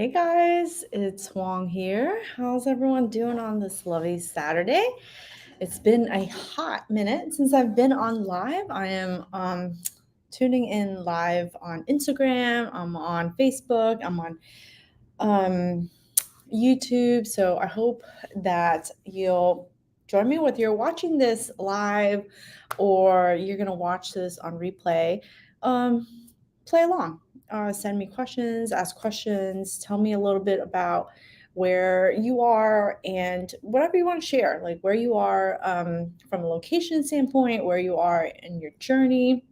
Hey guys, it's Huang here. How's everyone doing on this lovely Saturday? It's been a hot minute since I've been on live. I am tuning in live on Instagram, I'm on Facebook, I'm on um, YouTube. So I hope that you'll join me whether you're watching this live or you're going to watch this on replay. Um, Play along. Send me questions, ask questions, tell me a little bit about where you are and whatever you want to share, like where you are from a location standpoint, where you are in your journey.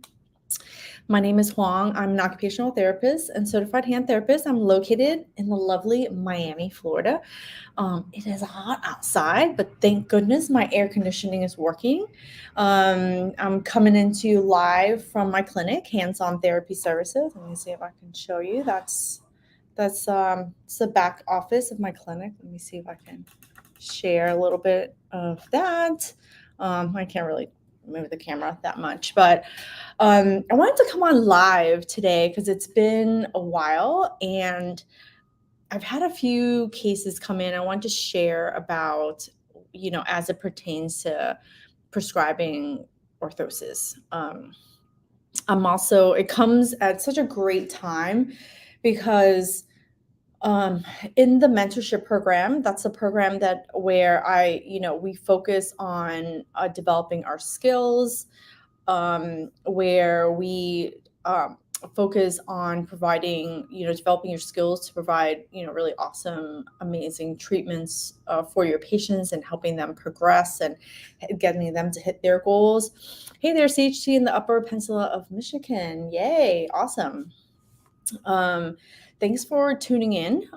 My name is Huang. I'm an occupational therapist and certified hand therapist. I'm located in the lovely Miami, Florida. It is hot outside, but thank goodness my air conditioning is working. I'm coming into you live from my clinic, hands-on therapy services. Let me see if I can show you. That's it's the back office of my clinic. Let me see if I can share a little bit of that. I can't really move the camera that much, but I wanted to come on live today because it's been a while and I've had a few cases come in. I want to share about, as it pertains to prescribing orthosis. It comes at such a great time because in the mentorship program, that's a program that where we focus on developing our skills, where we focus on providing, developing your skills to provide, really awesome, amazing treatments for your patients and helping them progress and getting them to hit their goals. Hey there, CHT in the Upper Peninsula of Michigan. Yay, awesome. Thanks for tuning in.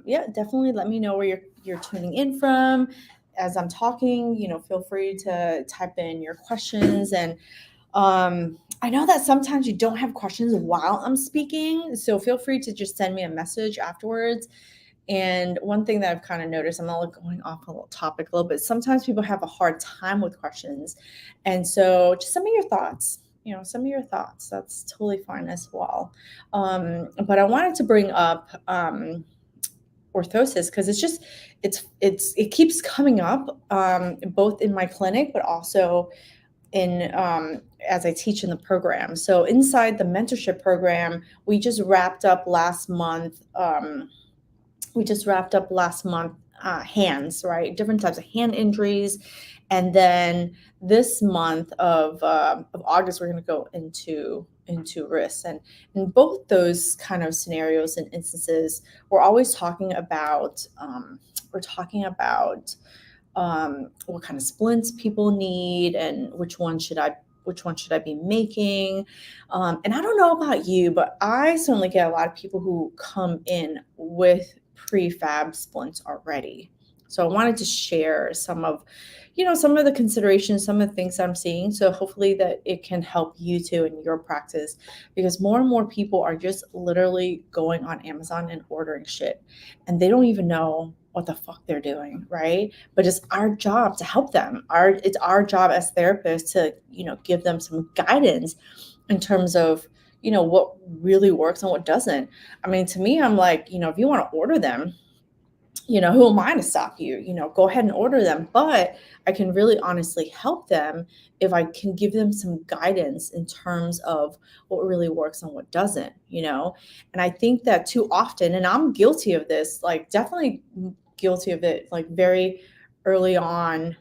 Yeah, definitely let me know where you're tuning in from. As I'm talking, feel free to type in your questions. And I know that sometimes you don't have questions while I'm speaking, so feel free to just send me a message afterwards. And one thing that I've kind of noticed, I'm not going off a little topic a little bit, sometimes people have a hard time with questions. And so just some of your thoughts, that's totally fine as well. But I wanted to bring up orthosis because it keeps coming up both in my clinic, but also in as I teach in the program. So inside the mentorship program, we just wrapped up last month. Hands, right? Different types of hand injuries, and then this month of August, we're going to go into wrists, and in both those kind of scenarios and instances, we're always talking about what kind of splints people need and which one should I be making. And I don't know about you, but I certainly get a lot of people who come in with prefab splints already. So I wanted to share some of the considerations, some of the things I'm seeing. So hopefully that it can help you too in your practice, because more and more people are just literally going on Amazon and ordering shit and they don't even know what the fuck they're doing, right? But it's our job to help them. It's our job as therapists to, give them some guidance in terms of, what really works and what doesn't. I mean, to me, I'm like, if you want to order them, who am I to stop you? Go ahead and order them. But I can really honestly help them if I can give them some guidance in terms of what really works and what doesn't, And I think that too often, and I'm guilty of this, like definitely guilty of it, like very early on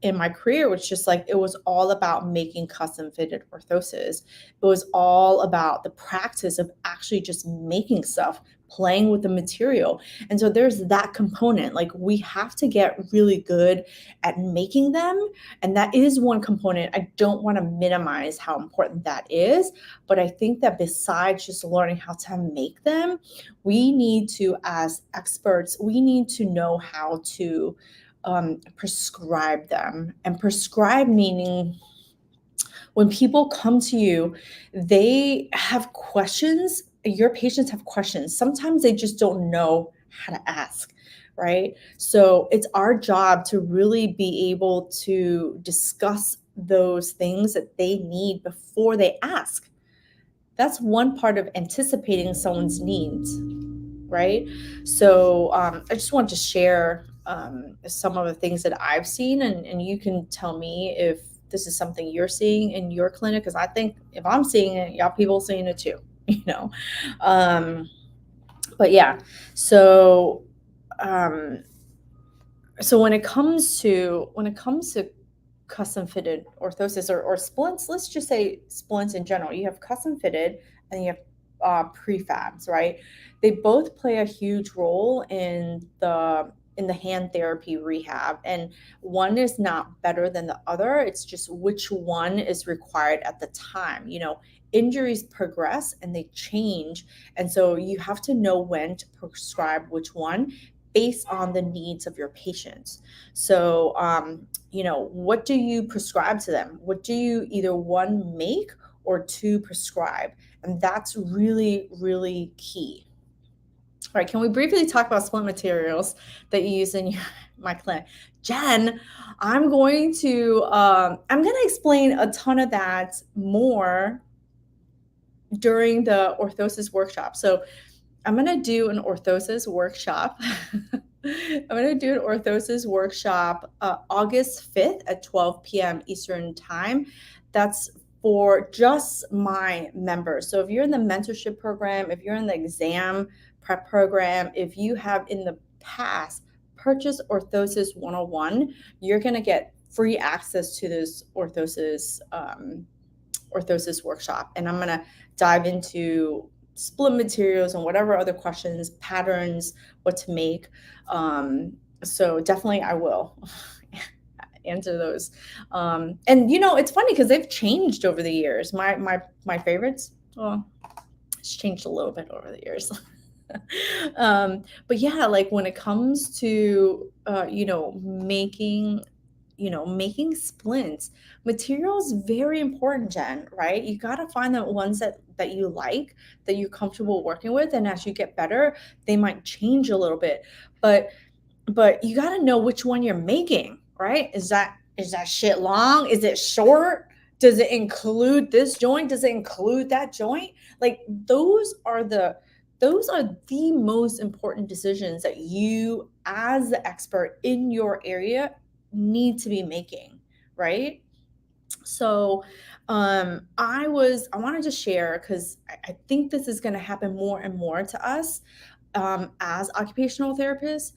in my career, which just like it was all about making custom fitted orthoses. It was all about the practice of actually just making stuff, playing with the material. And so there's that component. Like we have to get really good at making them. And that is one component. I don't want to minimize how important that is. But I think that besides just learning how to make them, we need to, as experts, we need to know how to prescribe them. And prescribe meaning when people come to you, they have questions. Your patients have questions. Sometimes they just don't know how to ask, right? So it's our job to really be able to discuss those things that they need before they ask. That's one part of anticipating someone's needs. right? So I just want to share some of the things that I've seen, and you can tell me if this is something you're seeing in your clinic, because I think if I'm seeing it, y'all people seeing it too, you know. Um, but yeah, so um, so when it comes to custom fitted orthosis or splints, let's just say splints in general. You have custom fitted and you have prefabs, right? They both play a huge role in the hand therapy rehab, and one is not better than the other. It's just which one is required at the time. Injuries progress and they change, and so you have to know when to prescribe which one based on the needs of your patients. So what do you prescribe to them? What do you either one make or two prescribe? And that's really, really key. All right, can we briefly talk about splint materials that you use in my clinic? Jen, I'm going to explain a ton of that more during the orthosis workshop. So I'm going to do an orthosis workshop. I'm going to do an orthosis workshop August 5th at 12 p.m. Eastern Time. That's for just my members. So if you're in the mentorship program, if you're in the exam prep program, if you have in the past purchased Orthosis 101, you're going to get free access to this orthosis workshop. And I'm going to dive into splint materials and whatever other questions, patterns, what to make. So definitely I will answer those. And it's funny because they've changed over the years. My favorites, well, it's changed a little bit over the years. But yeah, like when it comes to making splints, material is very important, Jen, right? You got to find the ones that you like, that you're comfortable working with, and as you get better, they might change a little bit. But you got to know which one you're making, right? Is that shit long? Is it short? Does it include this joint? Does it include that joint? Like those are the most important decisions that you, as the expert in your area, need to be making, right? So I wanted to share because I think this is going to happen more and more to us as occupational therapists,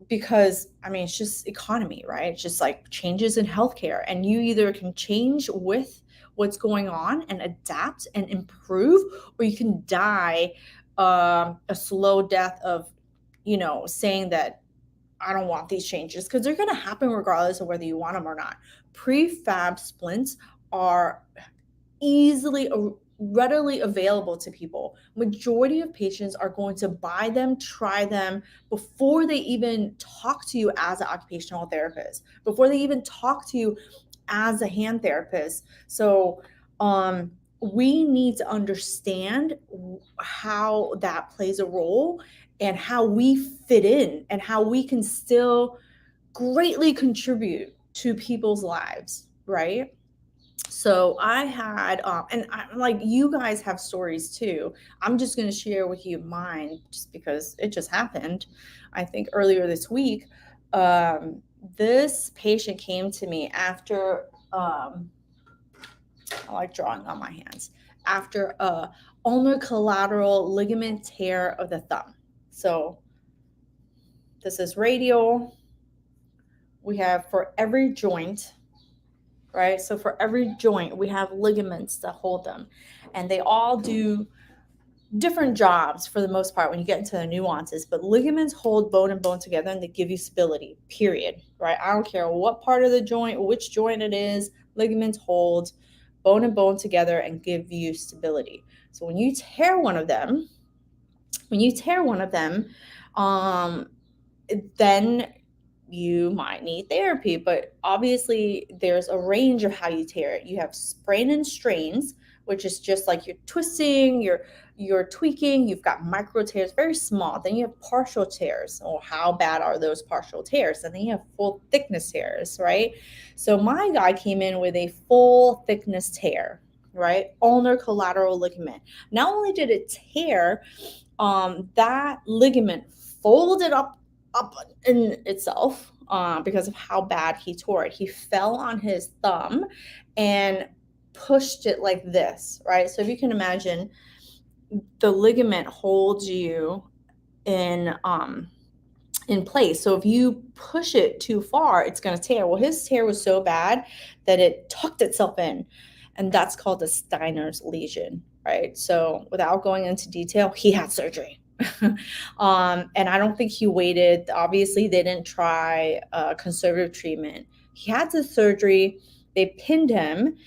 because it's just economy, right? It's just like changes in healthcare, and you either can change with what's going on and adapt and improve, or you can die a slow death of saying that I don't want these changes, because they're going to happen regardless of whether you want them or not. Prefab splints are readily available to people. Majority of patients are going to buy them, try them before they even talk to you as an occupational therapist, before they even talk to you as a hand therapist. So we need to understand how that plays a role and how we fit in and how we can still greatly contribute to people's lives, right? So I had, like you guys have stories too. I'm just going to share with you mine just because it just happened. I think earlier this week, this patient came to me after, I like drawing on my hands, after a ulnar collateral ligament tear of the thumb. So this is radial. We have for every joint, right? So for every joint, we have ligaments that hold them, and they all do different jobs for the most part when you get into the nuances. But ligaments hold bone and bone together, and they give you stability, period, right? I don't care what part of the joint, which joint it is, ligaments hold bone and bone together and give you stability. So when you tear one of them, then you might need therapy. But obviously there's a range of how you tear it. You have sprain and strains, which is just like you're twisting, you're tweaking. You've got micro tears, very small. Then you have partial tears. Oh, how bad are those partial tears? And then you have full thickness tears, right? So my guy came in with a full thickness tear. right? Ulnar collateral ligament. Not only did it tear, that ligament folded up in itself because of how bad he tore it. He fell on his thumb and pushed it like this, right? So if you can imagine, the ligament holds you in in place. So if you push it too far, it's going to tear. Well, his tear was so bad that it tucked itself in, and that's called a Steiner's lesion, right? So without going into detail, he had surgery. And I don't think he waited. Obviously, they didn't try conservative treatment. He had the surgery. They pinned him,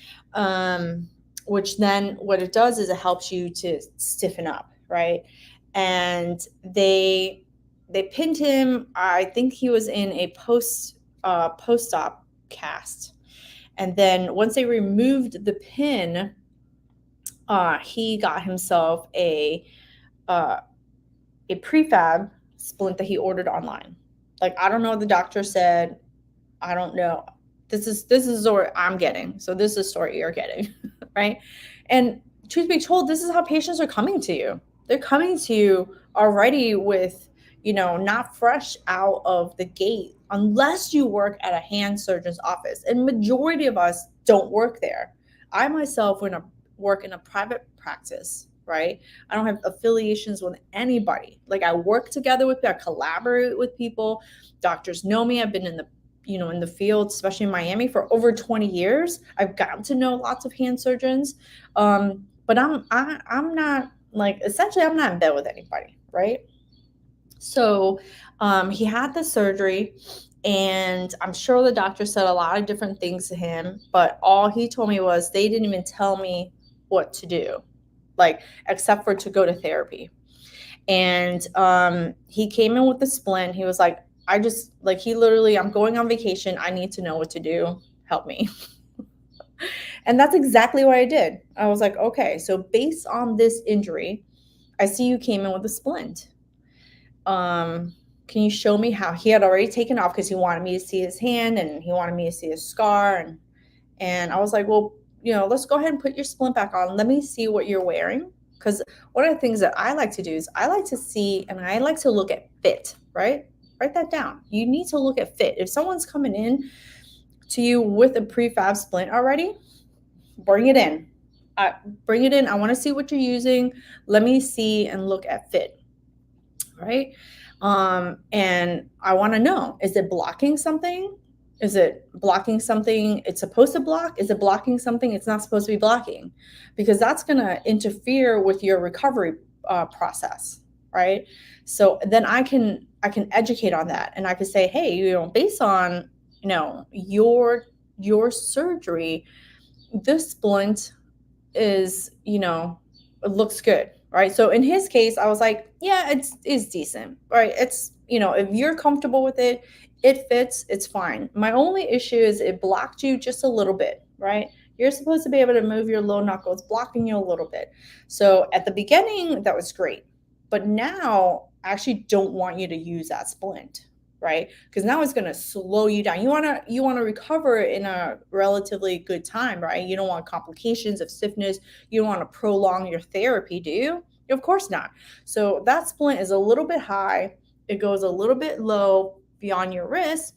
which then what it does is it helps you to stiffen up, right? And they pinned him. I think he was in a post-op cast, and then once they removed the pin, he got himself a prefab splint that he ordered online. Like, I don't know what the doctor said. I don't know. This is the story I'm getting. So this is the story you're getting, right? And truth be told, this is how patients are coming to you. They're coming to you already with, not fresh out of the gate, unless you work at a hand surgeon's office. And majority of us don't work there. I myself work in a private practice, right? I don't have affiliations with anybody. Like, I work together with people, I collaborate with people. Doctors know me. I've been in the field, especially in Miami, for over 20 years. I've gotten to know lots of hand surgeons. But I'm not, like, essentially I'm not in bed with anybody, right? So he had the surgery, and I'm sure the doctor said a lot of different things to him, but all he told me was they didn't even tell me what to do, like, except for to go to therapy. And he came in with the splint. He was like, I'm going on vacation. I need to know what to do. Help me. And that's exactly what I did. I was like, okay, so based on this injury, I see you came in with a splint. Can you show me how? He had already taken off because he wanted me to see his hand and he wanted me to see his scar. And I was like, well, let's go ahead and put your splint back on. Let me see what you're wearing. Because one of the things that I like to do is I like to see and I like to look at fit, right? Write that down. You need to look at fit. If someone's coming in to you with a prefab splint already, bring it in. Bring it in. I want to see what you're using. Let me see and look at fit, right? And I want to know, is it blocking something? Is it blocking something it's supposed to block? Is it blocking something it's not supposed to be blocking? Because that's going to interfere with your recovery process, right? So then I can educate on that, and I can say, hey, based on your surgery, this splint is it looks good, right? So in his case, I was like, yeah, it's decent, right? It's if you're comfortable with it, it fits, it's fine. My only issue is it blocked you just a little bit, right? You're supposed to be able to move your low knuckle. It's blocking you a little bit. So at the beginning, that was great. But now I actually don't want you to use that splint, right? Because now it's going to slow you down. You want to recover in a relatively good time, right? You don't want complications of stiffness. You don't want to prolong your therapy, do you? Of course not. So that splint is a little bit high. It goes a little bit low beyond your wrist,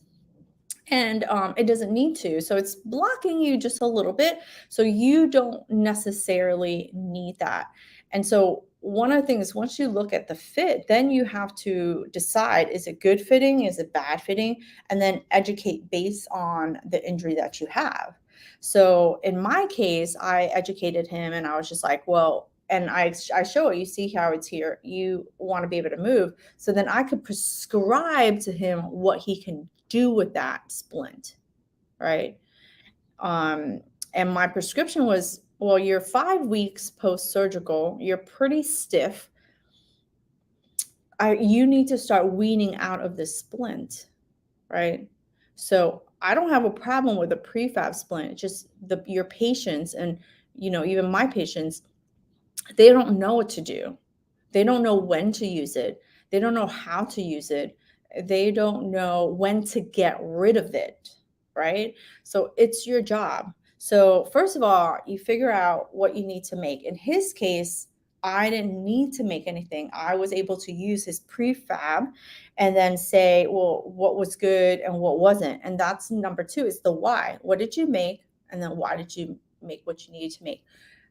and it doesn't need to. So it's blocking you just a little bit. So you don't necessarily need that. And so one of the things, once you look at the fit, then you have to decide, is it good fitting? Is it bad fitting? And then educate based on the injury that you have. So in my case, I educated him and I was just like, well, and I show it, you see how it's here. You want to be able to move. So then I could prescribe to him what he can do with that splint, right? And my prescription was, well, you're 5 weeks post-surgical, you're pretty stiff. You need to start weaning out of this splint, right? So I don't have a problem with a prefab splint. It's just your patients and, even my patients, they don't know what to do. They don't know when to use it. They don't know how to use it. They don't know when to get rid of it, right? So it's your job. So, first of all, you figure out what you need to make. In his case, I didn't need to make anything. I was able to use his prefab and then say, well, what was good and what wasn't. And that's number two, is the why. What did you make? And then why did you make what you needed to make?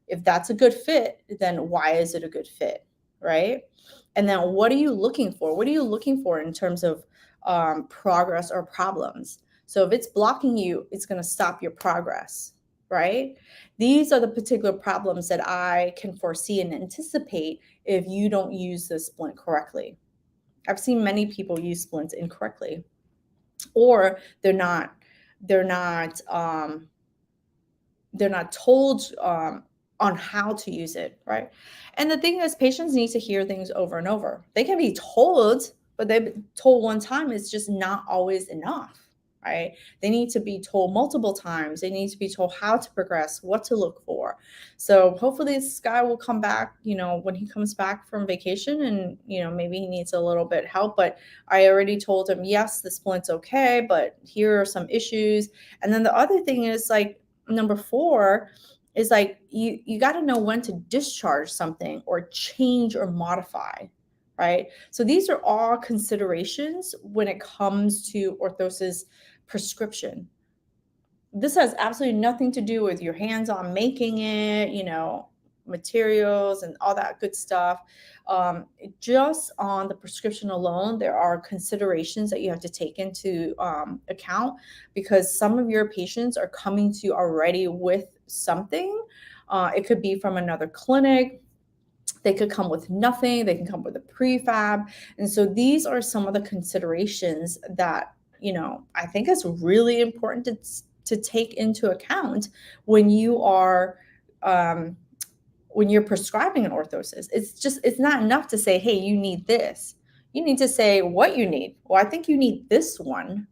If that's a good fit, then why is it a good fit? Right. And then what are you looking for? What are you looking for in terms of progress or problems? So if it's blocking you, it's going to stop your progress, right? These are the particular problems that I can foresee and anticipate if you don't use the splint correctly. I've seen many people use splints incorrectly, or they're not they're not told on how to use it, right? And the thing is, patients need to hear things over and over. They can be told, but they've been told one time is just not always enough, right? They need to be told multiple times. They need to be told how to progress, what to look for. So hopefully this guy will come back, when he comes back from vacation, and, maybe he needs a little bit help. But I already told him, yes, the splint's okay, but here are some issues. And then the other thing is, like, number four is, like, you got to know when to discharge something or change or modify, right? So these are all considerations when it comes to orthosis prescription. This has absolutely nothing to do with your hands-on making it, materials and all that good stuff. Just on the prescription alone, there are considerations that you have to take into account, because some of your patients are coming to you already with something. It could be from another clinic. They could come with nothing. They can come with a prefab. And so these are some of the considerations that, I think is really important to take into account when you are when you're prescribing an orthosis. It's not enough to say, hey, you need this. You need to say what you need. Well, I think you need this one,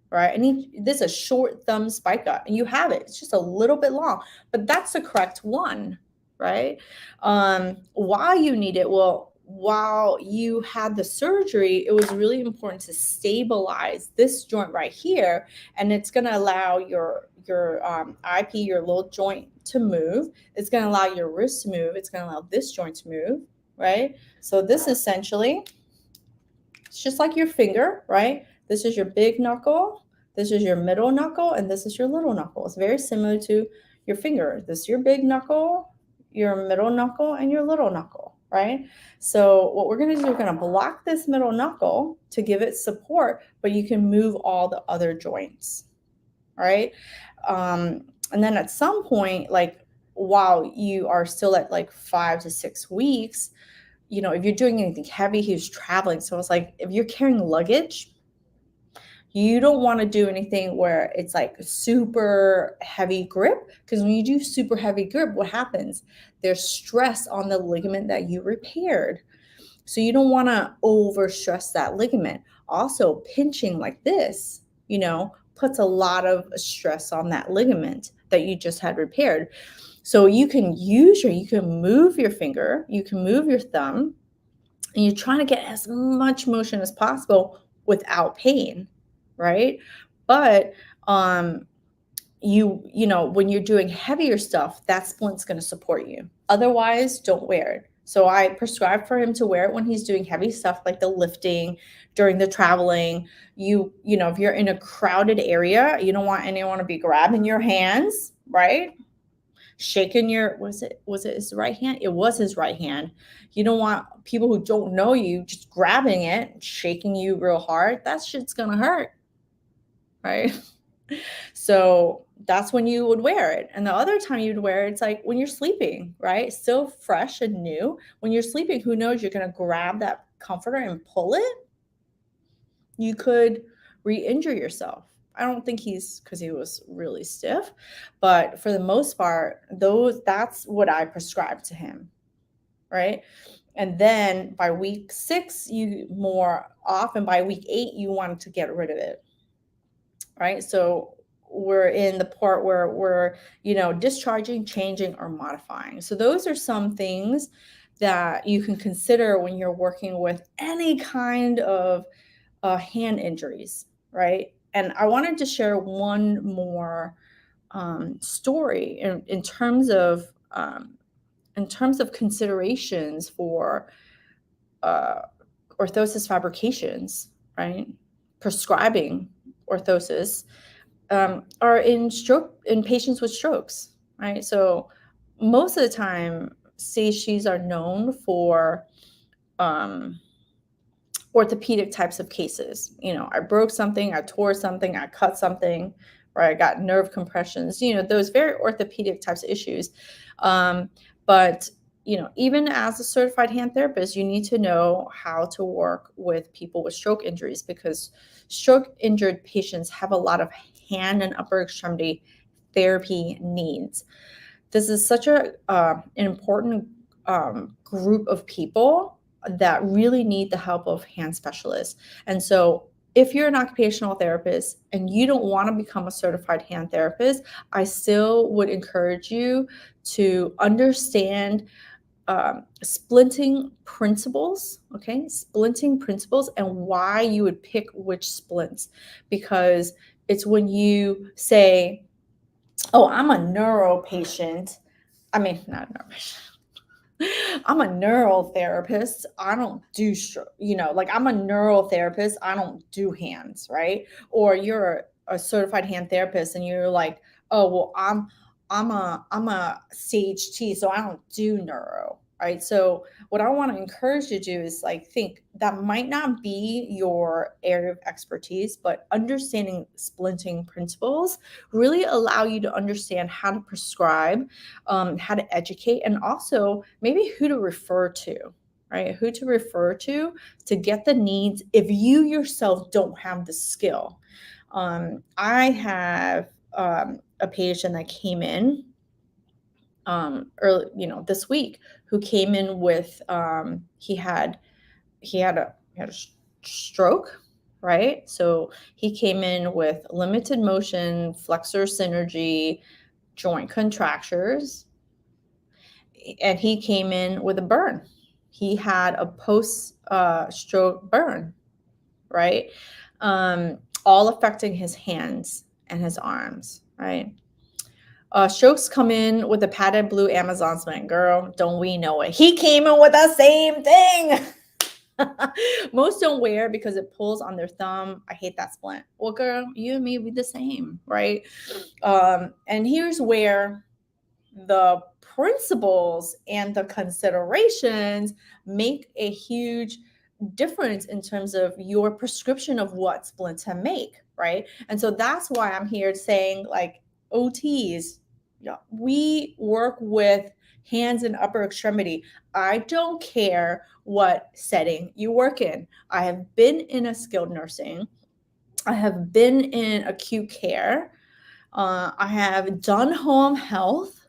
right? I need this, a short thumb spica, and you have it. It's just a little bit long, but that's the correct one, right? Why you need it? Well, while you had the surgery, it was really important to stabilize this joint right here, and it's going to allow your IP, your little joint, to move. It's going to allow your wrist to move. It's going to allow this joint to move, right? So this essentially, it's just like your finger, right? This is your big knuckle, this is your middle knuckle, and this is your little knuckle. It's very similar to your finger. This is your big knuckle, your middle knuckle, and your little knuckle, right? So what we're going to do, we're going to block this middle knuckle to give it support, but you can move all the other joints, right? And then at some point, like, while you are still at like 5 to 6 weeks, if you're doing anything heavy, he was traveling. So it's like, if you're carrying luggage, you don't want to do anything where it's like super heavy grip, because when you do super heavy grip, what happens? There's stress on the ligament that you repaired. So you don't want to overstress that ligament. Also, pinching like this, puts a lot of stress on that ligament that you just had repaired. So you can move your finger, you can move your thumb, and you're trying to get as much motion as possible without pain, right? But when you're doing heavier stuff, that splint's going to support you. Otherwise, don't wear it. So I prescribe for him to wear it when he's doing heavy stuff, like the lifting, during the traveling. If you're in a crowded area, you don't want anyone to be grabbing your hands, right? Shaking was it his right hand? It was his right hand. You don't want people who don't know you just grabbing it, shaking you real hard. That shit's gonna hurt, right? So that's when you would wear it. And the other time you'd wear it, it's like when you're sleeping, right? Still fresh and new. When you're sleeping, who knows, you're gonna grab that comforter and pull it. You could re-injure yourself. I don't think because he was really stiff, but for the most part, that's what I prescribed to him, right? And then by week 6, you more off, and by week 8, you wanted to get rid of it, right? So we're in the part where we're, discharging, changing, or modifying. So those are some things that you can consider when you're working with any kind of hand injuries, right? And I wanted to share one more story in terms of considerations for uh, orthosis fabrications, right? Prescribing orthosis are in patients with strokes, right? So most of the time, CHGs are known for um, orthopedic types of cases. I broke something, I tore something, I cut something, or I got nerve compressions. Those very orthopedic types of issues. But even as a certified hand therapist, you need to know how to work with people with stroke injuries, because stroke injured patients have a lot of hand and upper extremity therapy needs. This is such an important group of people that really need the help of hand specialists. And so if you're an occupational therapist and you don't want to become a certified hand therapist, I still would encourage you to understand splinting principles, okay? Splinting principles and why you would pick which splints. Because it's when you say, oh, I'm a neuro patient. I mean, not a neuro patient. I'm a neural therapist. I don't do, like I'm a neural therapist. I don't do hands, right? Or you're a certified hand therapist and you're like, oh, well, I'm a CHT, so I don't do neuro, right? So what I want to encourage you to do is like think that might not be your area of expertise, but understanding splinting principles really allow you to understand how to prescribe, how to educate, and also maybe who to refer to, right? Who to refer to get the needs if you yourself don't have the skill. I have a patient that came in early, this week, who came in with he had a stroke, right? So he came in with limited motion, flexor synergy, joint contractures, and he came in with a burn. He had a post stroke burn, right? All affecting his hands and his arms, right? Strokes come in with a padded blue Amazon splint. Girl, don't we know it? He came in with the same thing. Most don't wear it because it pulls on their thumb. I hate that splint. Well, girl, you and me, we the same, right? And here's where the principles and the considerations make a huge difference in terms of your prescription of what splint to make, right? And so that's why I'm here saying, like, OTs, yeah, we work with hands and upper extremity. I don't care what setting you work in. I have been in a skilled nursing. I have been in acute care. I have done home health.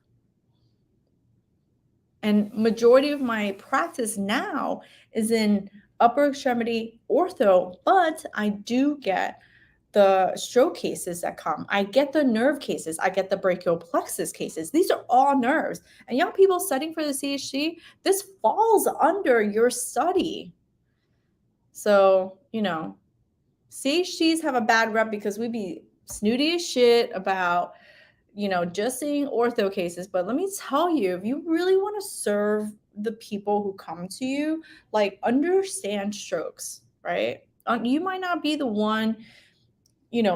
And majority of my practice now is in upper extremity ortho, but I do get the stroke cases that come. I get the nerve cases. I get the brachial plexus cases. These are all nerves. And young people studying for the CHG, this falls under your study. So, CHGs have a bad rep because we be snooty as shit about just seeing ortho cases. But let me tell you, if you really want to serve the people who come to you, like, understand strokes, right? You might not be the one,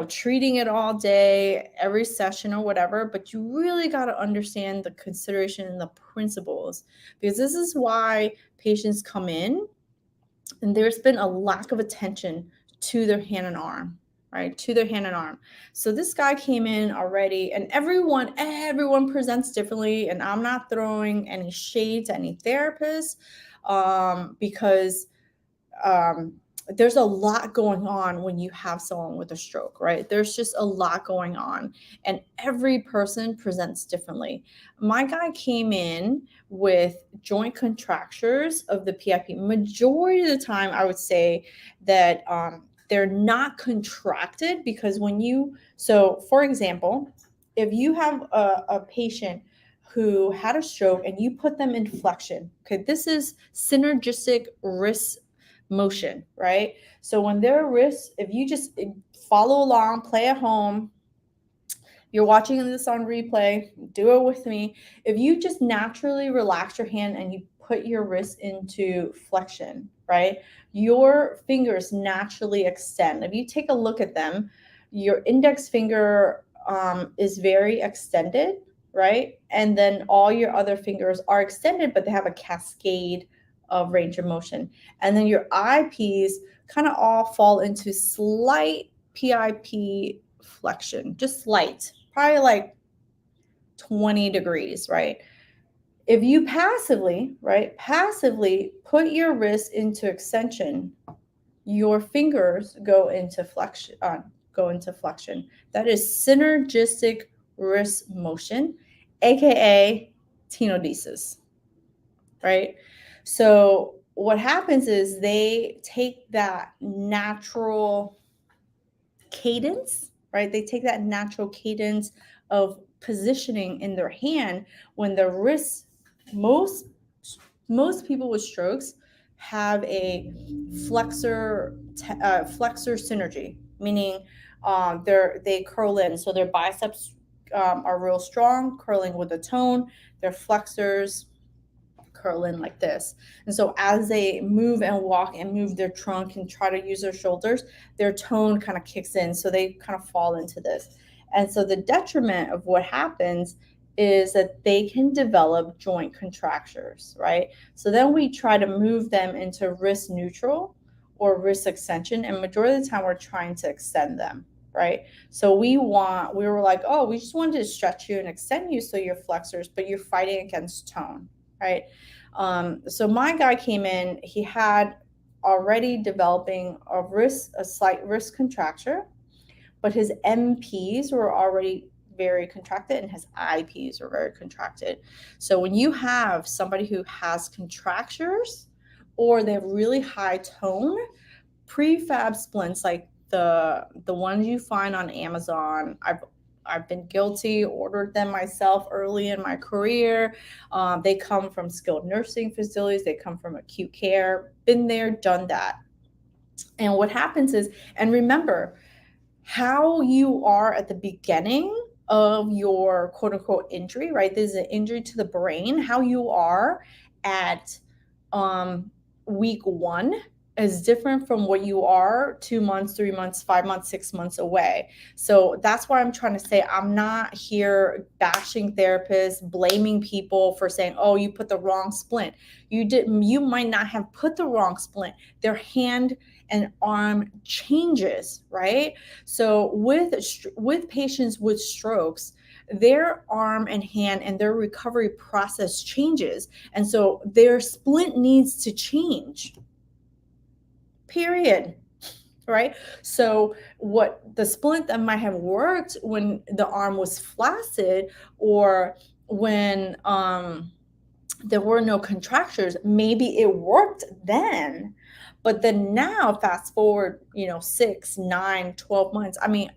treating it all day, every session or whatever, but you really got to understand the consideration and the principles, because this is why patients come in and there's been a lack of attention to their hand and arm, right? To their hand and arm. So this guy came in already, and everyone presents differently. And I'm not throwing any shade to any therapist, because there's a lot going on when you have someone with a stroke, right? There's just a lot going on, and every person presents differently. My guy came in with joint contractures of the PIP. Majority of the time, I would say that they're not contracted, because for example, if you have a patient who had a stroke and you put them in flexion, okay, this is synergistic wrist motion, right? So when their wrists, if you just follow along, play at home, You're watching this on replay, do it with me. If you just naturally relax your hand and you put your wrist into flexion, right? Your fingers naturally extend. If you take a look at them, your index finger is very extended, right? And then all your other fingers are extended, but they have a cascade of range of motion. And then your eyepiece kind of all fall into slight PIP flexion, just slight, probably like 20 degrees, right? If you passively put your wrist into extension, your fingers go into flexion, That is synergistic wrist motion, aka tenodesis, right? So what happens is they take that natural cadence, right? They take that natural cadence of positioning in their hand when the wrist, most people with strokes have a flexor synergy, meaning they curl in, so their biceps are real strong, curling with a tone. Their flexors curl in like this. And so as they move and walk and move their trunk and try to use their shoulders, their tone kind of kicks in. So they kind of fall into this. And so the detriment of what happens is that they can develop joint contractures, right? So then we try to move them into wrist neutral or wrist extension. And majority of the time we're trying to extend them, right? So we were like, oh, we just wanted to stretch you and extend you so your flexors, but you're fighting against tone, right? So my guy came in, he had already developing a slight wrist contracture, but his MPs were already very contracted and his IPs were very contracted. So when you have somebody who has contractures or they have really high tone, prefab splints like the ones you find on Amazon, I've been guilty, ordered them myself early in my career. They come from skilled nursing facilities. They come from acute care. Been there, done that. And what happens is, and remember, how you are at the beginning of your quote unquote injury, right? This is an injury to the brain. How you are at week 1 is different from what you are 2 months, 3 months, 5 months, 6 months away. So that's why I'm trying to say I'm not here bashing therapists, blaming people for saying, oh, you put the wrong splint. You might not have put the wrong splint. Their hand and arm changes, right? So with patients with strokes, their arm and hand and their recovery process changes. And so their splint needs to change, period. Right? So what the splint that might have worked when the arm was flaccid or when there were no contractures, maybe it worked then. But then now fast forward, 6, 9, 12 months. I mean,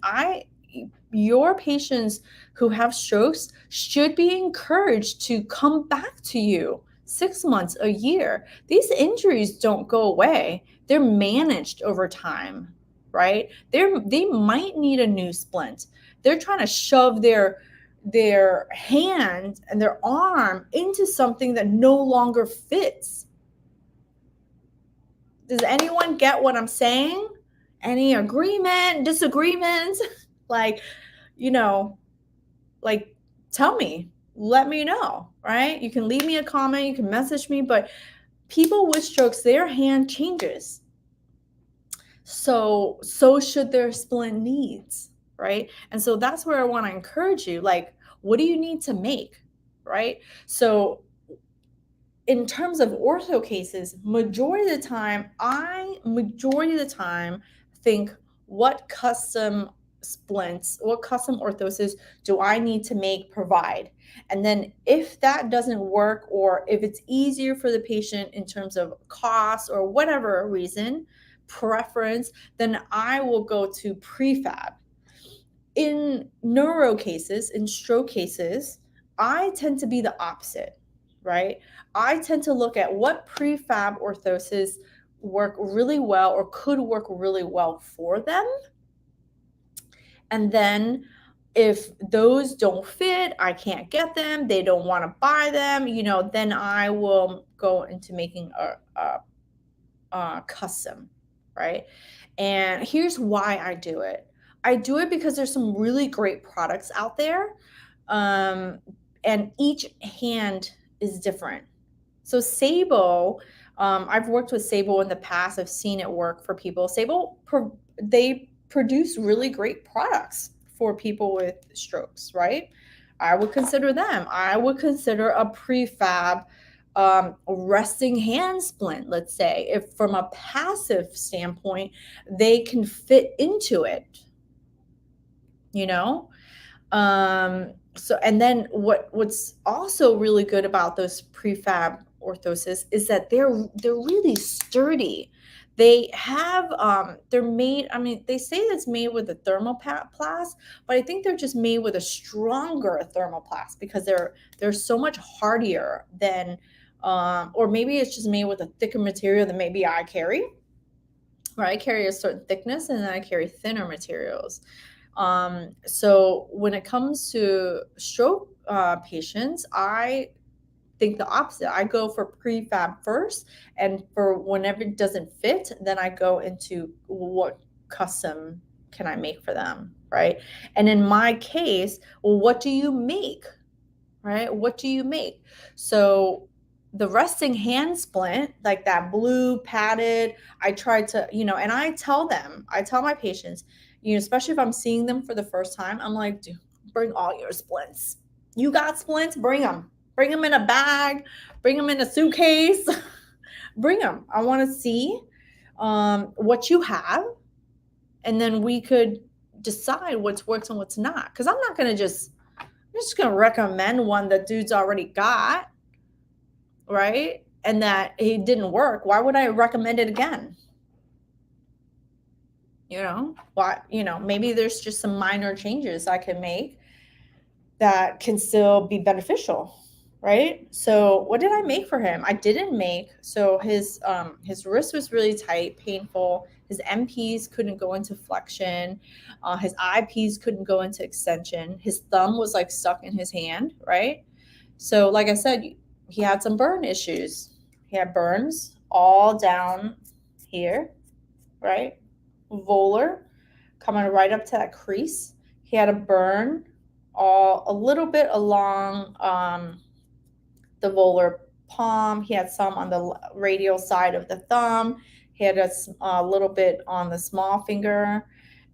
your patients who have strokes should be encouraged to come back to you 6 months, a year. These injuries don't go away. They're managed over time, right? They might need a new splint. They're trying to shove their hand and their arm into something that no longer fits. Does anyone get what I'm saying? Any agreement, disagreements? like, tell me, let me know, right? You can leave me a comment, you can message me, but people with strokes, their hand changes. So should their splint needs, right? And so that's where I want to encourage you. Like, what do you need to make, right? So in terms of ortho cases, majority of the time think, what custom splints, what custom orthosis do I need to provide? And then if that doesn't work, or if it's easier for the patient in terms of cost or whatever reason, preference, then I will go to prefab. In neuro cases, in stroke cases, I tend to be the opposite, right? I tend to look at what prefab orthoses work really well or could work really well for them. And then if those don't fit, I can't get them, they don't want to buy them, then I will go into making a custom, right? And here's why I do it. I do it because there's some really great products out there, um, and each hand is different. So Sable, I've worked with Sable in the past. I've seen it work for people. They produce really great products for people with strokes, right? I would consider them. I would consider a prefab resting hand splint, let's say, if from a passive standpoint, they can fit into it, you know? So and then what's also really good about those prefab orthosis is that they're really sturdy. They have they're made, I mean, they say it's made with a thermoplast, but I think they're just made with a stronger thermoplast because they're so much hardier than or maybe it's just made with a thicker material than maybe I carry. Right, I carry a certain thickness and then I carry thinner materials. So when it comes to stroke patients, I think the opposite. I go for prefab first, and for whenever it doesn't fit, then I go into what custom can I make for them, right? And in my case, well, what do you make? Right? What do you make? So the resting hand splint, like that blue padded, I try to, and I tell my patients, especially if I'm seeing them for the first time, I'm like, dude, bring all your splints. You got splints, bring them. Bring them in a bag, bring them in a suitcase, bring them. I want to see what you have, and then we could decide what's works and what's not. Because I'm just going to recommend one that dude's already got, right? And that it didn't work. Why would I recommend it again? Why, maybe there's just some minor changes I can make that can still be beneficial, right? So what did I make for him? I didn't make, so his wrist was really tight, painful. His MPs couldn't go into flexion. His IPs couldn't go into extension. His thumb was like stuck in his hand, right? So like I said, he had some burn issues. He had burns all down here, right? Volar coming right up to that crease. He had a burn a little bit along the volar palm. He had some on the radial side of the thumb. He had a little bit on the small finger,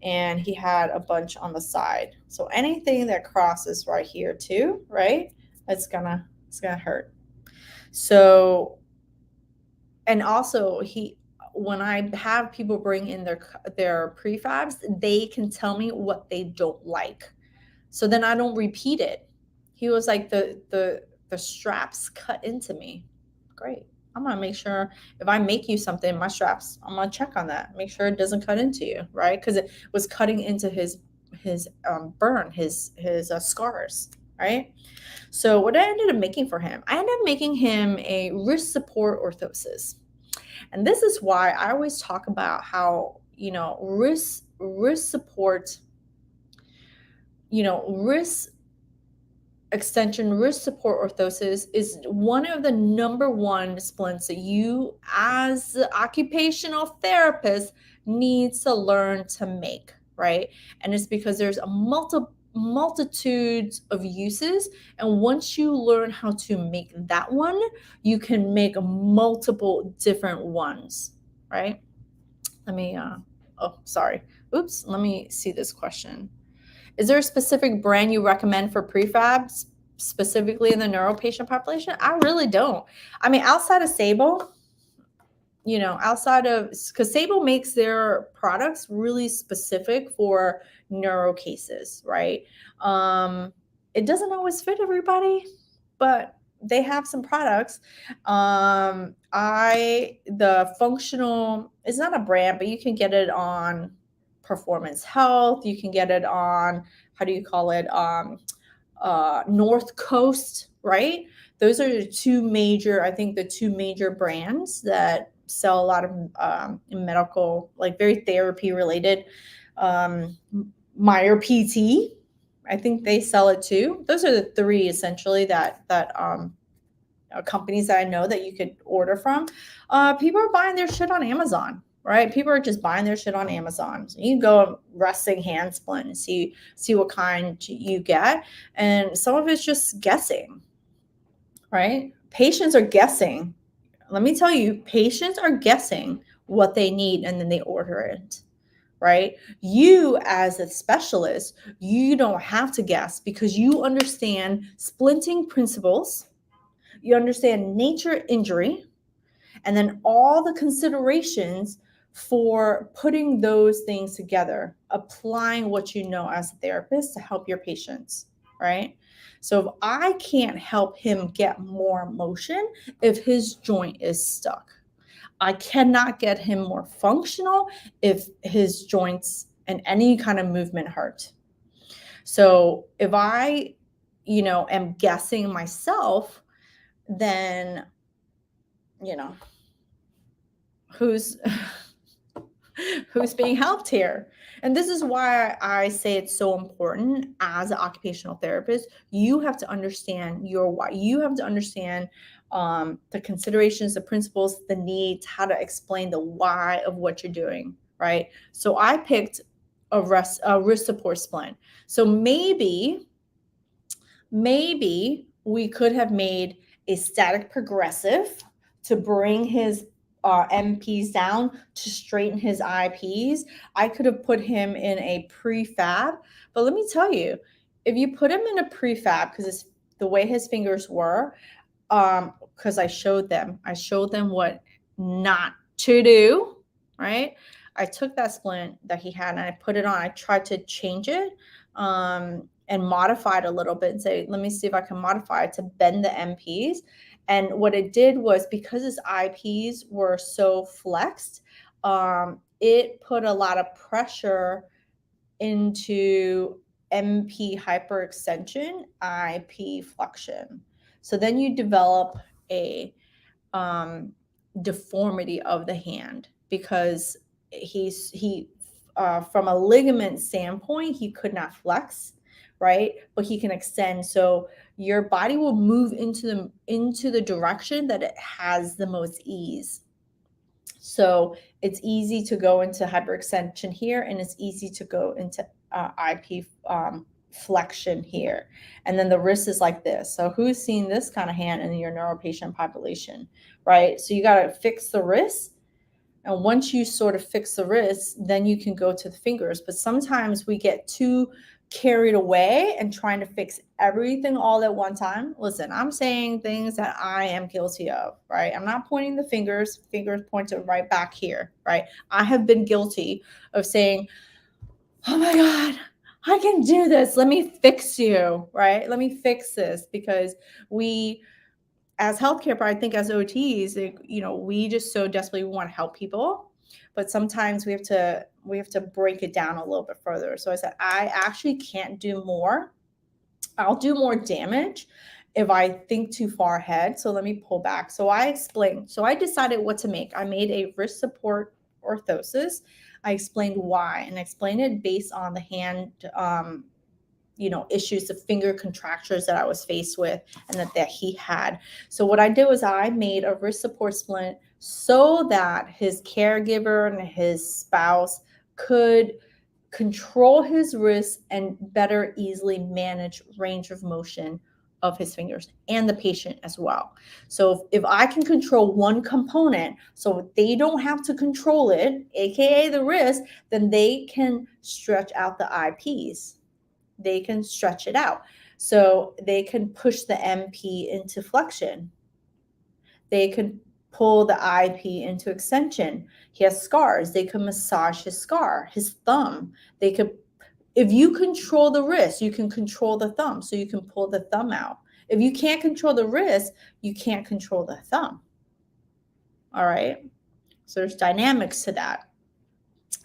and he had a bunch on the side. So anything that crosses right here too, right? It's gonna hurt. So, and also when I have people bring in their prefabs, they can tell me what they don't like. So then I don't repeat it. He was like, the straps cut into me. Great. I'm gonna make sure if I make you something, my straps, I'm gonna check on that. Make sure it doesn't cut into you, right? Because it was cutting into his burn, his scars, right? So what I ended up making for him, I ended up making him a wrist support orthosis. And this is why I always talk about how, wrist support, wrist extension, wrist support orthosis is one of the number one splints that you as the occupational therapist needs to learn to make, right? And it's because there's a multitudes of uses, and once you learn how to make that one, you can make multiple different ones, right? Let me let me see this question. Is there a specific brand you recommend for prefabs, specifically in the neuro patient population? I really don't. I mean, outside of Sable, because Sable makes their products really specific for neuro cases, right? It doesn't always fit everybody, but they have some products. The functional is not a brand, but you can get it on Performance Health. You can get it on, how do you call it? North Coast, right? Those are the two major brands that sell a lot of medical, like very therapy related. Meyer PT, I think they sell it too. Those are the three essentially that companies that I know that you could order from. People are buying their shit on Amazon, right? People are just buying their shit on Amazon. So you can go resting hand splint and see what kind you get, and some of it's just guessing, right? Patients are guessing. Let me tell you, patients are guessing what they need and then they order it, right? You, as a specialist, you don't have to guess because you understand splinting principles, you understand nature injury, and then all the considerations for putting those things together, applying what you know as a therapist to help your patients, right? So if I can't help him get more motion if his joint is stuck, I cannot get him more functional if his joints and any kind of movement hurt. So if I, am guessing myself, then, you know, who's who's being helped here? And this is why I say it's so important as an occupational therapist. You have to understand your why. You have to understand the considerations, the principles, the needs, how to explain the why of what you're doing, right? So I picked a wrist support splint. So maybe we could have made a static progressive to bring his MPs down, to straighten his IPs. I could have put him in a prefab, but let me tell you, if you put him in a prefab, because the way his fingers were, because I showed them what not to do, right? I took that splint that he had and I put it on. I tried to change it and modify it a little bit and say, let me see if I can modify it to bend the MPs. And what it did was, because his IPs were so flexed, it put a lot of pressure into MP hyperextension, IP flexion. So then you develop a deformity of the hand, because he from a ligament standpoint, he could not flex, right? But he can extend. So your body will move into the direction that it has the most ease. So it's easy to go into hyperextension here, and it's easy to go into IP flexion here. And then the wrist is like this. So who's seen this kind of hand in your neuropatient population, right? So you got to fix the wrist. And once you sort of fix the wrist, then you can go to the fingers. But sometimes we get too carried away and trying to fix everything all at one time. Listen, I'm saying things that I am guilty of, right? I'm not pointing the fingers pointed right back here, right? I have been guilty of saying, oh my God, I can do this. Let me fix you, right? Let me fix this, because we, as healthcare, but I think as OTs, we just so desperately want to help people, but sometimes we have to break it down a little bit further. So I said, I actually can't do more. I'll do more damage if I think too far ahead. So let me pull back. So I explained. So I decided what to make. I made a wrist support orthosis. I explained why, and I explained it based on the hand issues, the finger contractures that I was faced with and that he had. So what I did was I made a wrist support splint so that his caregiver and his spouse could control his wrist and better easily manage range of motion of his fingers, and the patient as well. So if I can control one component so they don't have to control it, aka the wrist, then they can stretch out the IPs. They can stretch it out. So they can push the MP into flexion. They can pull the IP into extension. He has scars. They can massage his scar, his thumb. They could, if you control the wrist, you can control the thumb. So you can pull the thumb out. If you can't control the wrist, you can't control the thumb. All right. So there's dynamics to that.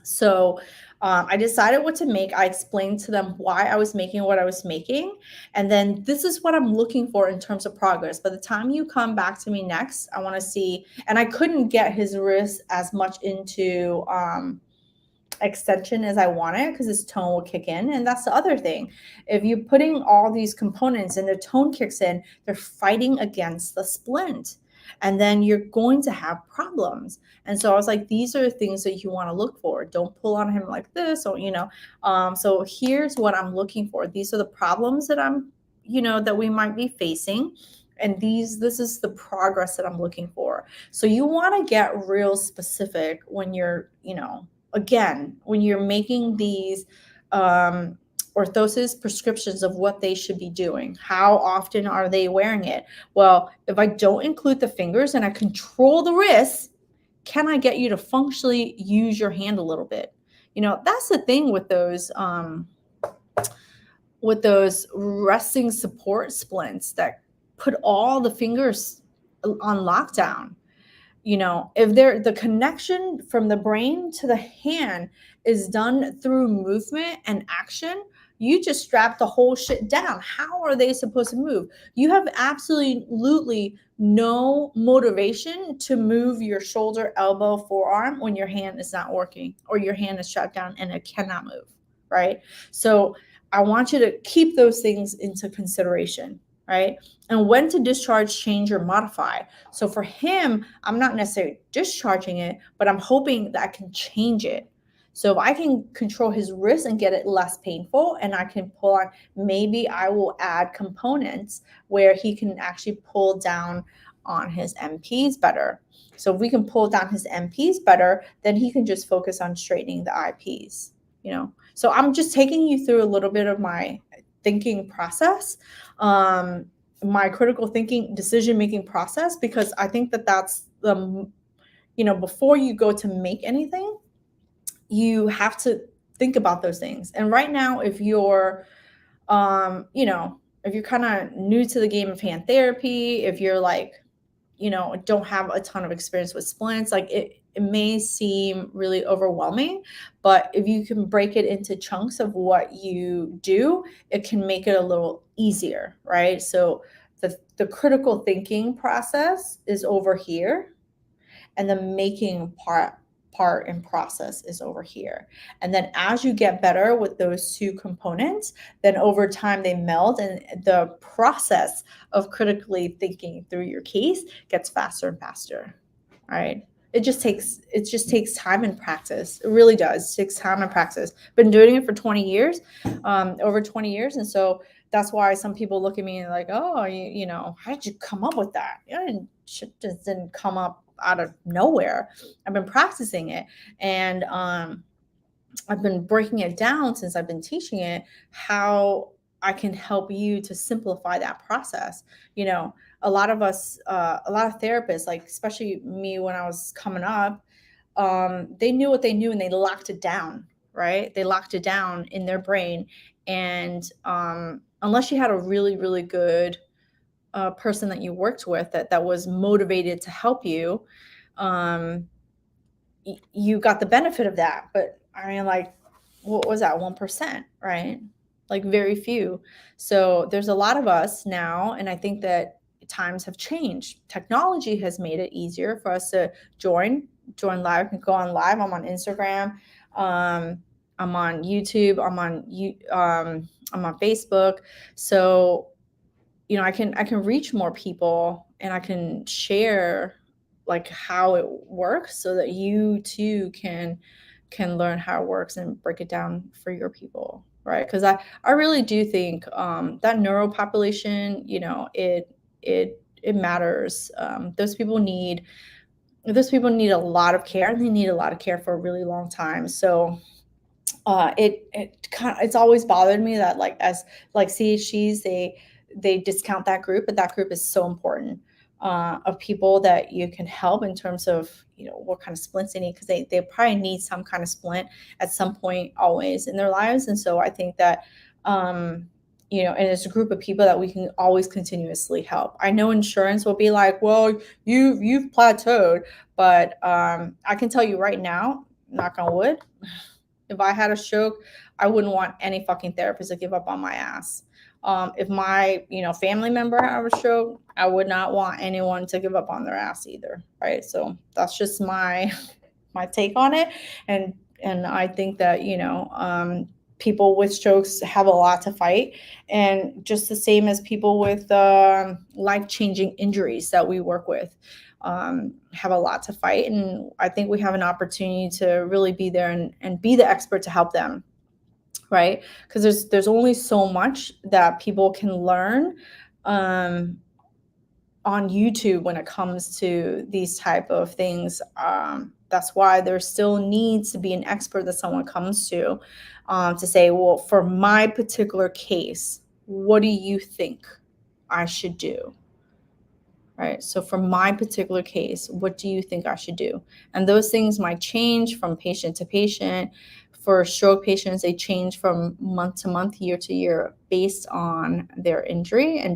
So I decided what to make. I explained to them why I was making what I was making. And then this is what I'm looking for in terms of progress. By the time you come back to me next, I want to see, and I couldn't get his wrist as much into extension as I want it, because this tone will kick in. And that's the other thing. If you're putting all these components and the tone kicks in, they're fighting against the splint. And then you're going to have problems. And so I was like, these are the things that you want to look for. Don't pull on him like this, or, so here's what I'm looking for. These are the problems that that we might be facing. And this is the progress that I'm looking for. So you want to get real specific when you're, again, when you're making these orthosis prescriptions of what they should be doing. How often are they wearing it? Well, if I don't include the fingers and I control the wrists, can I get you to functionally use your hand a little bit? That's the thing with those resting support splints that put all the fingers on lockdown. If the connection from the brain to the hand is done through movement and action, you just strap the whole shit down. How are they supposed to move? You have absolutely no motivation to move your shoulder, elbow, forearm when your hand is not working, or your hand is strapped down and it cannot move, right? So I want you to keep those things into consideration, right? And when to discharge, change, or modify. So for him, I'm not necessarily discharging it, but I'm hoping that I can change it. So if I can control his wrist and get it less painful, and I can pull on, maybe I will add components where he can actually pull down on his MPs better. So if we can pull down his MPs better, then he can just focus on straightening the IPs, So I'm just taking you through a little bit of my thinking process, my critical thinking, decision-making process, because I think that that's before you go to make anything, you have to think about those things. And right now, if you're, if you're kind of new to the game of hand therapy, if you're like, don't have a ton of experience with splints, like it may seem really overwhelming, but if you can break it into chunks of what you do, it can make it a little easier, right? So the critical thinking process is over here, and the making part and process is over here. And then as you get better with those two components, then over time they meld, and the process of critically thinking through your case gets faster and faster, right? It just takes time and practice. It really does. It takes time and practice. Been doing it for 20 years, over 20 years. And so that's why some people look at me and like, oh, how did you come up with that? And shit just didn't come up out of nowhere. I've been practicing it, and I've been breaking it down since I've been teaching it, how I can help you to simplify that process. A lot of us, a lot of therapists, like especially me when I was coming up, they knew what they knew and they locked it down, right? They locked it down in their brain. And unless you had a really, really good person that you worked with that was motivated to help you, you got the benefit of that. But I mean, like, what was that, 1%, right? Like very few. So there's a lot of us now, and I think that times have changed. Technology has made it easier for us to join live. I can go on live. I'm on Instagram. I'm on YouTube. I'm on Facebook. So I can reach more people, and I can share like how it works, so that you too can learn how it works and break it down for your people, right? Because I really do think that neuro population, it matters. Those people need a lot of care, and they need a lot of care for a really long time. So it's always bothered me that as CHGs, they discount that group, but that group is so important, of people that you can help in terms of what kind of splints they need, because they probably need some kind of splint at some point always in their lives. And so I think that and it's a group of people that we can always continuously help. I know insurance will be like, well, you've plateaued, but I can tell you right now, knock on wood, if I had a stroke, I wouldn't want any fucking therapist to give up on my ass. If my family member had a stroke, I would not want anyone to give up on their ass either, right? So that's just my take on it. And And I think that, people with strokes have a lot to fight. And just the same as people with life changing injuries that we work with have a lot to fight. And I think we have an opportunity to really be there and be the expert to help them. Right. Because there's only so much that people can learn um, on YouTube when it comes to these type of things. That's why there still needs to be an expert that someone comes to say, well, for my particular case, what do you think I should do? Right. So for my particular case, what do you think I should do? And those things might change from patient to patient. For stroke patients, they change from month to month, year to year, based on their injury and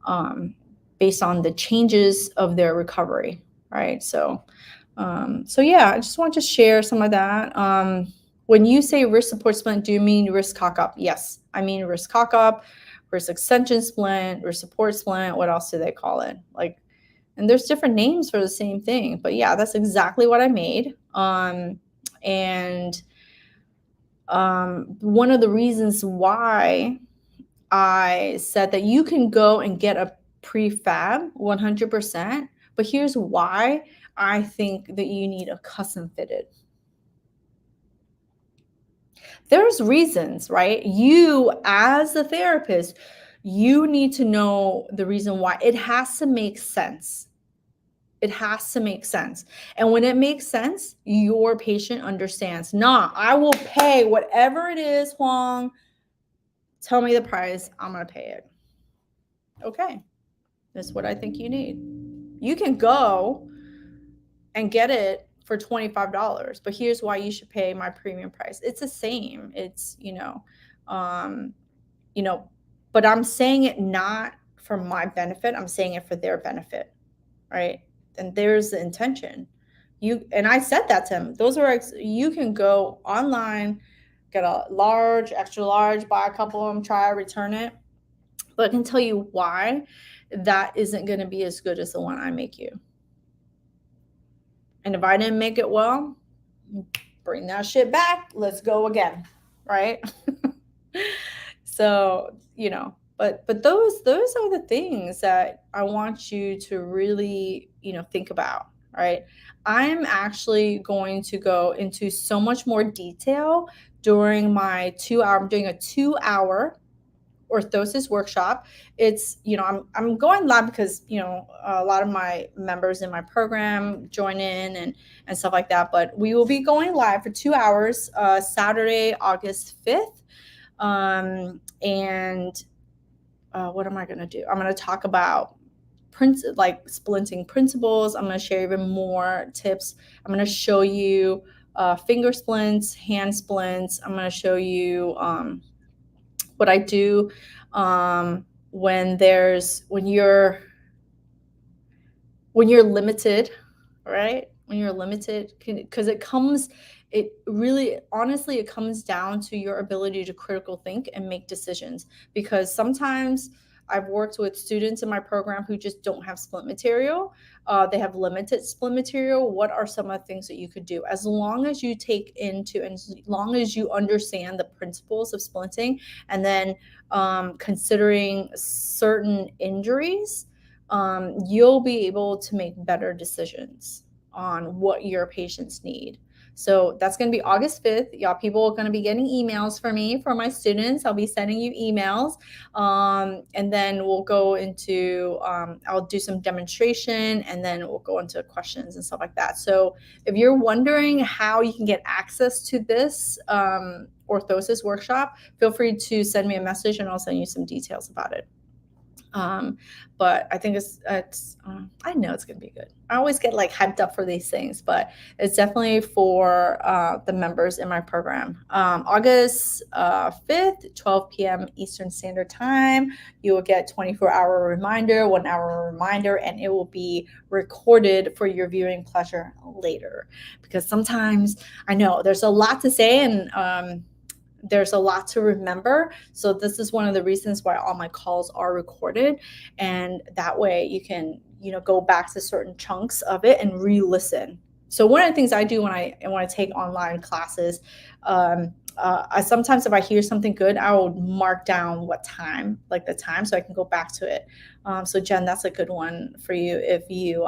um, based on the changes of their recovery, right? So yeah, I just want to share some of that. When you say wrist support splint, do you mean wrist cock up? Yes, I mean wrist cock up, wrist extension splint, wrist support splint. What else do they call it? Like, and there's different names for the same thing, but yeah, that's exactly what I made. And one of the reasons why I said that you can go and get a prefab 100%, but here's why I think that you need a custom fitted. There's reasons, right? You, as the therapist, you need to know the reason why. It has to make sense. It has to make sense. And when it makes sense, your patient understands. Nah, I will pay whatever it is, Huang. Tell me the price. I'm going to pay it. Okay. That's what I think you need. You can go and get it for $25, but here's why you should pay my premium price. It's the same. It's, but I'm saying it not for my benefit. I'm saying it for their benefit, right? And there's the intention. And I said that to him. You can go online, get a large, extra large, buy a couple of them, try, return it. But I can tell you why that isn't going to be as good as the one I make you. And if I didn't make it well, bring that shit back. Let's go again, right? So, but those are the things that I want you to really, think about, right? I'm actually going to go into so much more detail during my 2-hour, I'm doing a 2-hour orthosis workshop. It's, I'm going live because, a lot of my members in my program join in and stuff like that. But we will be going live for 2 hours, Saturday, August 5th. What am I going to do? I'm going to talk about splinting principles. I'm going to share even more tips. I'm going to show you finger splints, hand splints. I'm going to show you what I do when you're limited, right? When you're limited, because it comes down to your ability to critical think and make decisions. Because sometimes I've worked with students in my program who just don't have splint material. They have limited splint material. What are some of the things that you could do? As long as you and as long as you understand the principles of splinting, and then considering certain injuries, you'll be able to make better decisions on what your patients need. So that's going to be August 5th. Y'all, people are going to be getting emails from me, for my students. I'll be sending you emails. And then we'll go into, I'll do some demonstration, and then we'll go into questions and stuff like that. So if you're wondering how you can get access to this orthosis workshop, feel free to send me a message and I'll send you some details about it. But I think I know it's going to be good. I always get hyped up for these things, but it's definitely for the members in my program. August 5th, 12 p.m. Eastern Standard Time. You will get 24-hour reminder, 1-hour reminder, and it will be recorded for your viewing pleasure later. Because sometimes I know there's a lot to say, and there's a lot to remember. So this is one of the reasons why all my calls are recorded. And that way you can, go back to certain chunks of it and re-listen, So one of the things I do when I take online classes, I sometimes, if I hear something good, I will mark down what time, like the time, so I can go back to it. So Jen, that's a good one for you if you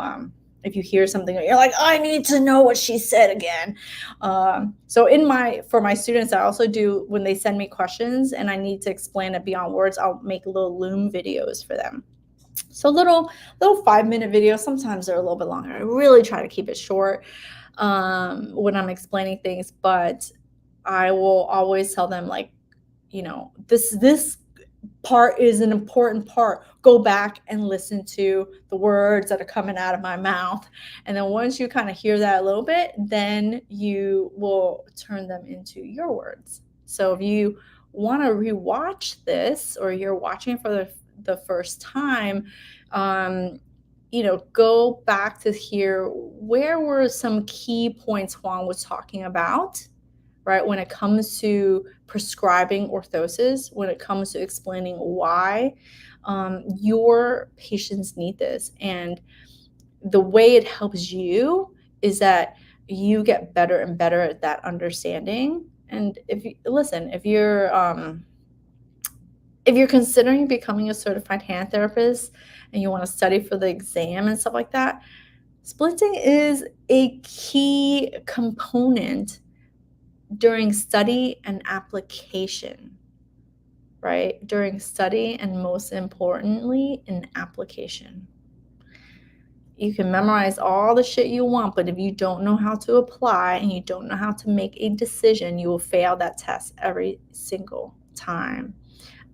hear something you're like, I need to know what she said again. So in my for my students, I also do, when they send me questions and I need to explain it beyond words, I'll make little Loom videos for them. So little 5-minute videos. Sometimes they're a little bit longer. I really try to keep it short when I'm explaining things, but I will always tell them, like, this part is an important part. Go back and listen to the words that are coming out of my mouth. And then once you kind of hear that a little bit, then you will turn them into your words. So if you want to rewatch this, or you're watching for the first time, go back to hear where were some key points Juan was talking about, right? When it comes to prescribing orthosis, when it comes to explaining why your patients need this. And the way it helps you is that you get better and better at that understanding. And if you're considering becoming a certified hand therapist and you want to study for the exam and stuff like that, splinting is a key component during study and application, right? During study, and most importantly, in application. You can memorize all the shit you want, but if you don't know how to apply and you don't know how to make a decision, you will fail that test every single time.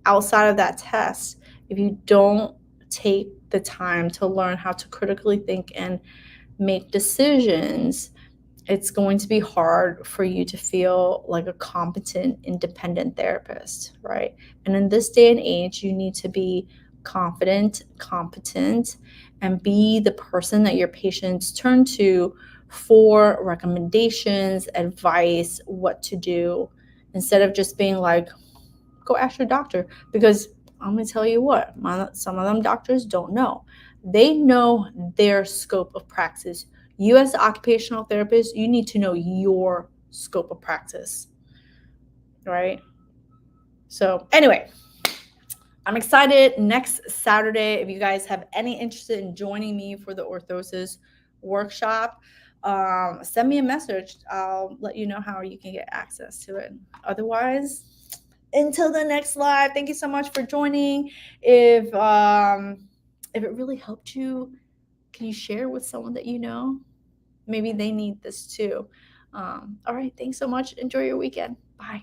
Outside of that test, if you don't take the time to learn how to critically think and make decisions, it's going to be hard for you to feel like a competent, independent therapist, right? And in this day and age, you need to be confident, competent, and be the person that your patients turn to for recommendations, advice, what to do, instead of just being like, go ask your doctor. Because I'm going to tell you what, some of them doctors don't know. They know their scope of practice. You, as an occupational therapist, you need to know your scope of practice, right? So anyway, I'm excited. Next Saturday, if you guys have any interest in joining me for the orthosis workshop, send me a message. I'll let you know how you can get access to it. Otherwise, until the next live, thank you so much for joining. If it really helped you, can you share with someone that you know? Maybe they need this too. All right, thanks so much. Enjoy your weekend. Bye.